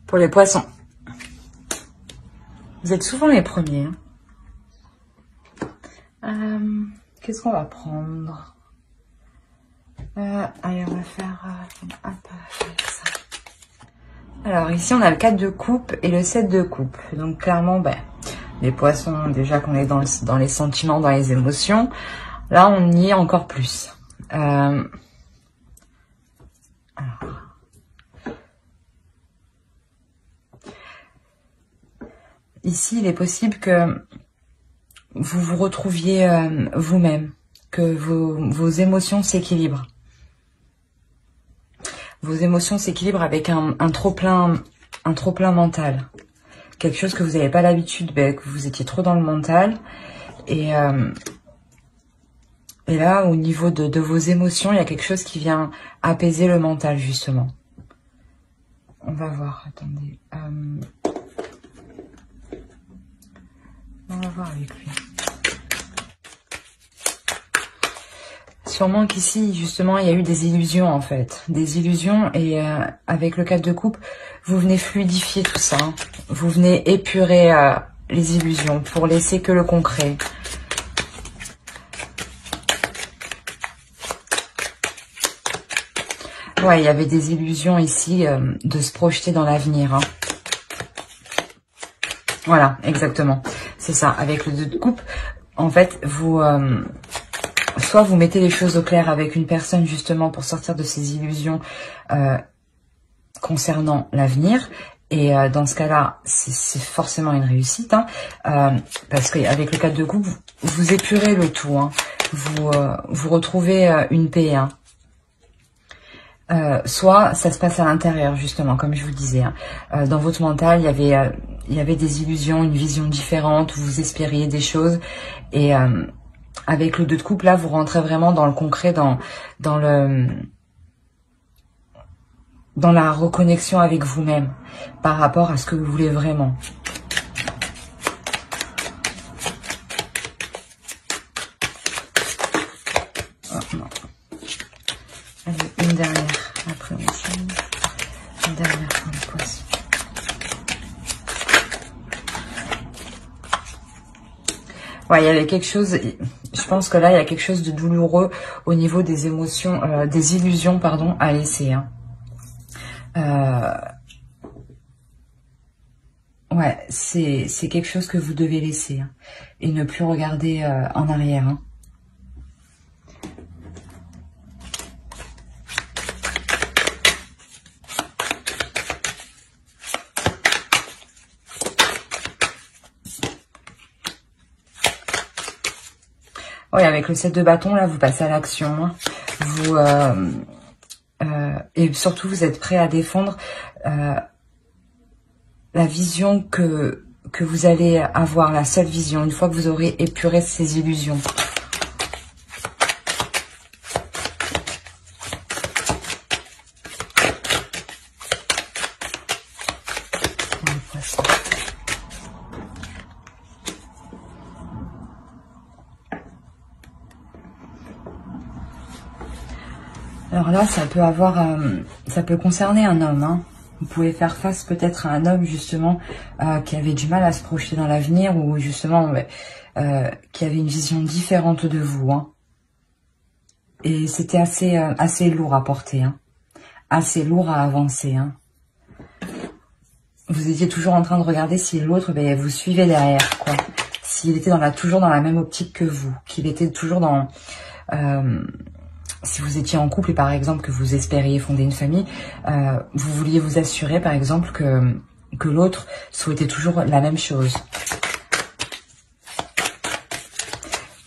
Pour les poissons. Vous êtes souvent les premiers. Qu'est-ce qu'on va prendre? Allez, on va faire avec ça. Alors ici, on a le 4 de coupe et le 7 de coupe. Donc clairement, ben, les poissons, déjà qu'on est dans les sentiments, dans les émotions. Là, on y est encore plus. Alors. Ici, il est possible que vous vous retrouviez vous-même, que vos émotions s'équilibrent. Vos émotions s'équilibrent avec un trop-plein mental. Quelque chose que vous n'avez pas l'habitude, ben, que vous étiez trop dans le mental. Et là, au niveau de vos émotions, il y a quelque chose qui vient apaiser le mental, justement. On va voir, attendez. On va voir avec lui. Sûrement qu'ici, justement, il y a eu des illusions, en fait. Des illusions, et avec le 4 de coupe, vous venez fluidifier tout ça. Hein. Vous venez épurer les illusions pour laisser que le concret. Ouais, il y avait des illusions ici de se projeter dans l'avenir. Hein. Voilà, exactement. C'est ça. Avec le 2 de coupe, en fait, vous... soit vous mettez les choses au clair avec une personne, justement, pour sortir de ces illusions concernant l'avenir. Et dans ce cas-là, c'est forcément une réussite. Hein, parce qu'avec le 4 de coupe, vous épurez le tout. Hein, vous retrouvez une paix. Hein. Soit ça se passe à l'intérieur, justement, comme je vous disais. Hein. Dans votre mental, il y avait des illusions, une vision différente, vous espériez des choses. Et avec le 2 de coupe, là, vous rentrez vraiment dans le concret, dans la reconnexion avec vous-même, par rapport à ce que vous voulez vraiment. Oh, non. Allez, une dernière. Après, on change. Une dernière pour le poisson. Ouais, il y avait quelque chose... Je pense que là, il y a quelque chose de douloureux au niveau des émotions, des illusions, pardon, à laisser. Hein. Ouais, c'est quelque chose que vous devez laisser. Hein, et ne plus regarder en arrière. Hein. Oui, avec le 7 de bâton, là, vous passez à l'action. Hein. Vous et surtout, vous êtes prêt à défendre la vision que vous allez avoir, la seule vision, une fois que vous aurez épuré ces illusions. Alors là, ça peut concerner un homme. Hein. Vous pouvez faire face peut-être à un homme justement qui avait du mal à se projeter dans l'avenir ou justement qui avait une vision différente de vous. Hein. Et c'était assez lourd à porter, hein. Assez lourd à avancer. Hein. Vous étiez toujours en train de regarder si l'autre vous suivait derrière, quoi. S'il était toujours dans la même optique que vous, qu'il était toujours dans... si vous étiez en couple et par exemple que vous espériez fonder une famille, vous vouliez vous assurer par exemple que l'autre souhaitait toujours la même chose.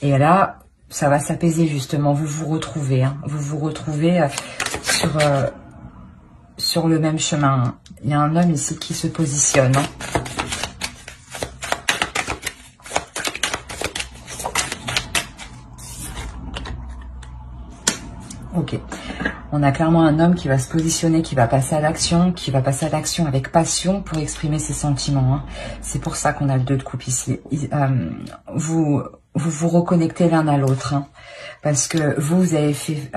Et là, ça va s'apaiser justement, vous vous retrouvez, hein, vous vous retrouvez sur le même chemin. Hein. Il y a un homme ici qui se positionne. Hein. Ok, on a clairement un homme qui va se positionner, qui va passer à l'action, avec passion pour exprimer ses sentiments. Hein. C'est pour ça qu'on a le 2 de coupe ici. Vous reconnectez l'un à l'autre, hein, parce que vous avez fait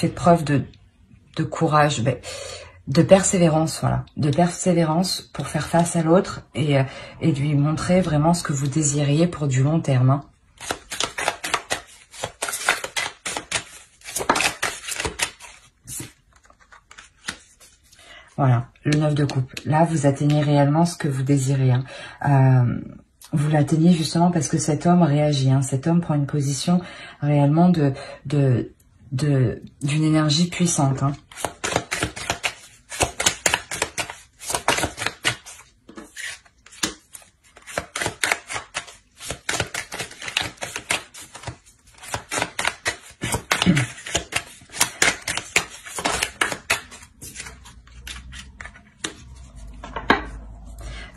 preuve de courage. de persévérance, voilà, de persévérance pour faire face à l'autre et de lui montrer vraiment ce que vous désiriez pour du long terme. Hein. Voilà, le 9 de coupe. Là, vous atteignez réellement ce que vous désirez. Hein. Vous l'atteignez justement parce que cet homme réagit. Hein. Cet homme prend une position réellement d'une énergie puissante. Hein.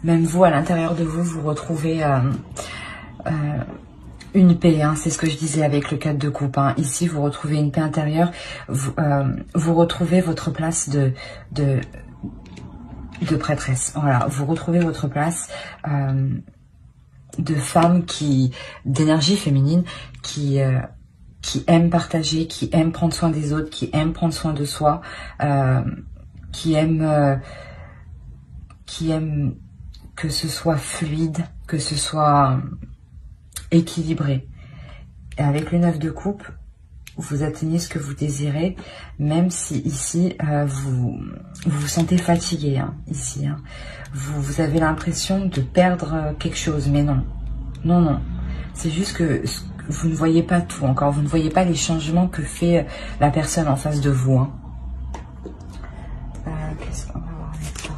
Même vous, à l'intérieur de vous, vous retrouvez une paix. Hein, c'est ce que je disais avec le 4 de coupe. Hein. Ici, vous retrouvez une paix intérieure. Vous retrouvez votre place de prêtresse. Voilà, vous retrouvez votre place de femme d'énergie féminine qui aime partager, qui aime prendre soin des autres, qui aime prendre soin de soi, qui aime que ce soit fluide, que ce soit équilibré. Et avec le 9 de coupe, vous atteignez ce que vous désirez, même si ici, vous vous sentez fatigué. Hein, ici, hein. Vous avez l'impression de perdre quelque chose, mais non. Non, non. C'est juste que vous ne voyez pas tout encore. Vous ne voyez pas les changements que fait la personne en face de vous. Hein. Qu'est-ce qu'on va voir avec ça?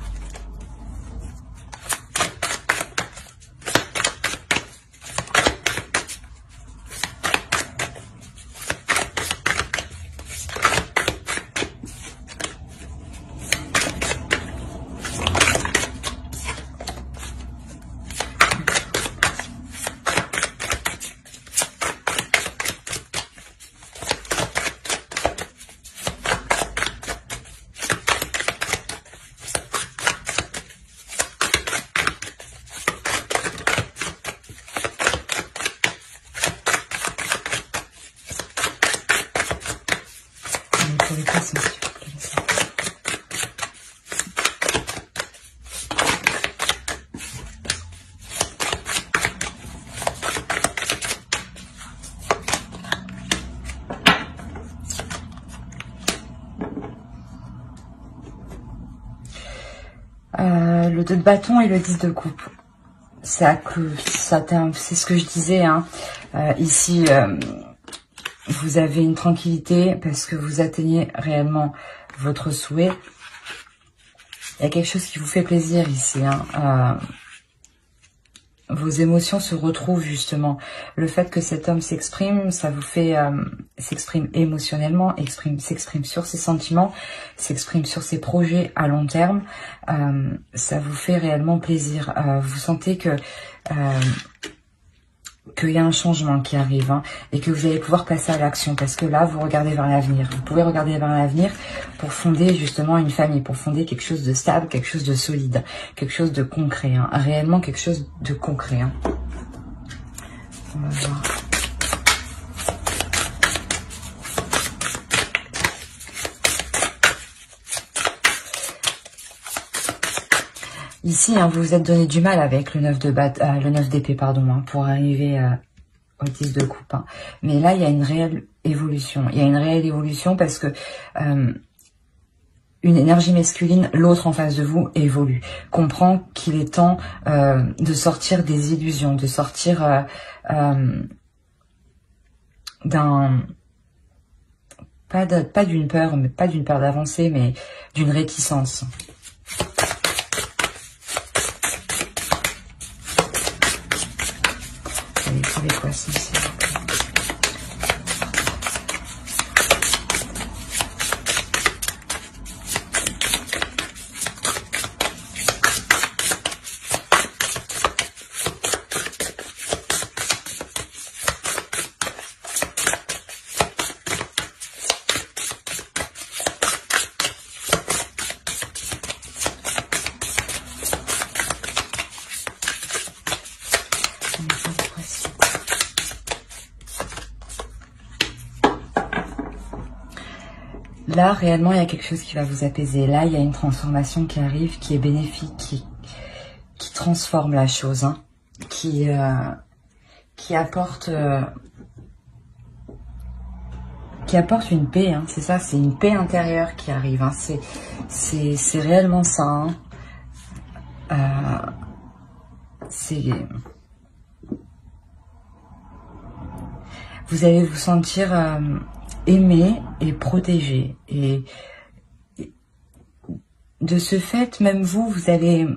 Le 2 de bâton et le 10 de coupe. C'est ce que je disais. Hein. Ici, vous avez une tranquillité parce que vous atteignez réellement votre souhait. Il y a quelque chose qui vous fait plaisir ici. Hein. Vos émotions se retrouvent justement. Le fait que cet homme s'exprime, ça vous fait s'exprime émotionnellement, s'exprime sur ses sentiments, s'exprime sur ses projets à long terme. Ça vous fait réellement plaisir. Vous sentez que qu'il y a un changement qui arrive, hein, et que vous allez pouvoir passer à l'action, parce que là, vous regardez vers l'avenir. Vous pouvez regarder vers l'avenir pour fonder justement une famille, pour fonder quelque chose de stable, quelque chose de solide, quelque chose de concret, hein, réellement quelque chose de concret. Hein. On va voir. Ici, hein, vous vous êtes donné du mal avec le 9 d'épée, pardon, hein, pour arriver au 10 de coupe. Hein. Mais là, il y a une réelle évolution. Il y a une réelle évolution parce que une énergie masculine, l'autre en face de vous, évolue. Comprend qu'il est temps de sortir des illusions, de sortir pas d'une peur, mais pas d'une peur d'avancer, mais d'une réticence. Allez, les poissons, s'il vous plaît. là, réellement, il y a quelque chose qui va vous apaiser. Là, il y a une transformation qui arrive, qui est bénéfique, qui transforme la chose, hein, qui apporte une paix, hein, c'est ça, c'est une paix intérieure qui arrive, hein, c'est réellement ça, hein. Vous allez vous sentir aimé et protégé, et de ce fait, même vous allez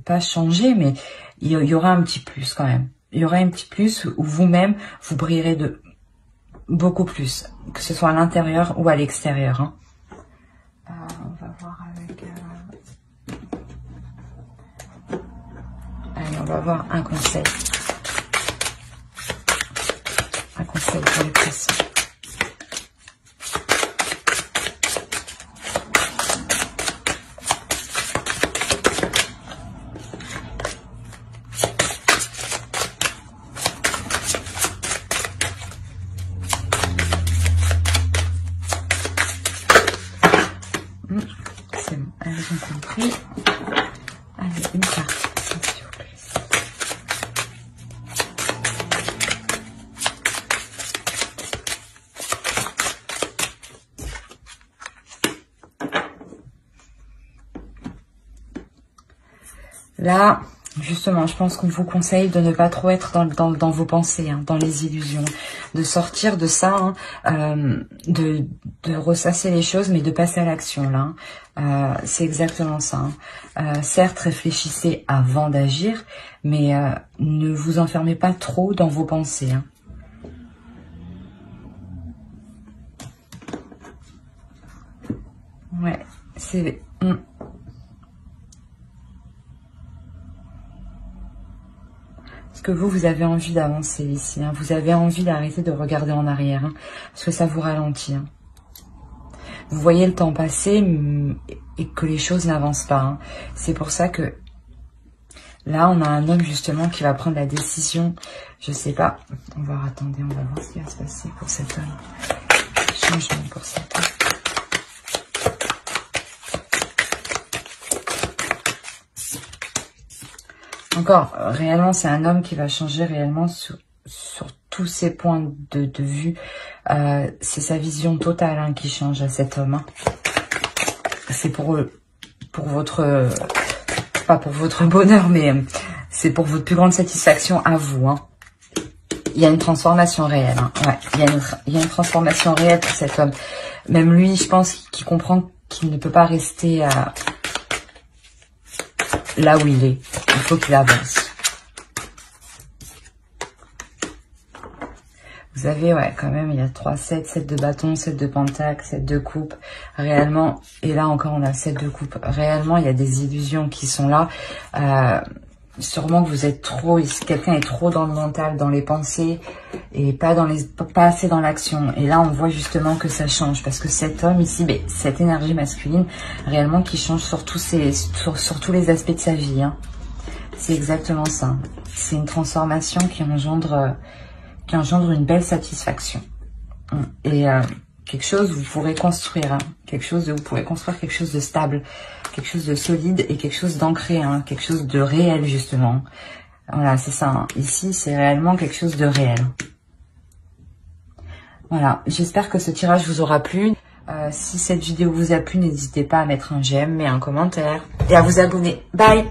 pas changer, mais il y aura un petit plus quand même. Il y aura un petit plus où vous-même, vous brillerez de beaucoup plus, que ce soit à l'intérieur ou à l'extérieur, hein. On va voir avec... Allez, on va voir un conseil. Un conseil pour les poissons. C'est bon, elles ont compris. Allez, une carte, s'il vous plaît. Là, justement, je pense qu'on vous conseille de ne pas trop être dans vos pensées, hein, dans les illusions, de sortir de ça, hein, de ressasser les choses, mais de passer à l'action, là. C'est exactement ça, hein. Certes, réfléchissez avant d'agir, mais ne vous enfermez pas trop dans vos pensées, hein. Ouais, c'est... que vous avez envie d'avancer ici, hein. Vous avez envie d'arrêter de regarder en arrière, hein, parce que ça vous ralentit, hein. Vous voyez le temps passer et que les choses n'avancent pas, hein. C'est pour ça que là, on a un homme justement qui va prendre la décision. Je sais pas. On va attendre, on va voir ce qui va se passer pour cet homme. Changement pour cet homme. Encore, réellement, c'est un homme qui va changer réellement sur tous ses points de vue. C'est sa vision totale, hein, qui change à cet homme, hein. C'est pour votre... pas pour votre bonheur, mais c'est pour votre plus grande satisfaction à vous, hein. Il y a une transformation réelle, hein. Ouais, il y a une transformation réelle pour cet homme. Même lui, je pense qu'il comprend qu'il ne peut pas rester là où il est. Il faut qu'il avance. Vous avez, ouais, quand même, il y a 3 7, 7 de bâton, 7 de pentacle, 7 de coupe. Réellement, et là encore, on a 7 de coupe. Réellement, il y a des illusions qui sont là. Sûrement que vous êtes trop, quelqu'un est trop dans le mental, dans les pensées, et pas assez dans l'action. Et là, on voit justement que ça change, parce que cet homme ici, cette énergie masculine, réellement, qui change sur tous les aspects de sa vie, hein. C'est exactement ça. C'est une transformation qui engendre une belle satisfaction. Et quelque chose vous pourrez construire, hein. Vous pourrez construire quelque chose de stable, quelque chose de solide et quelque chose d'ancré, hein. Quelque chose de réel, justement. Voilà, c'est ça, hein. Ici, c'est réellement quelque chose de réel. Voilà, j'espère que ce tirage vous aura plu. Si cette vidéo vous a plu, n'hésitez pas à mettre un j'aime et un commentaire et à vous abonner. Bye!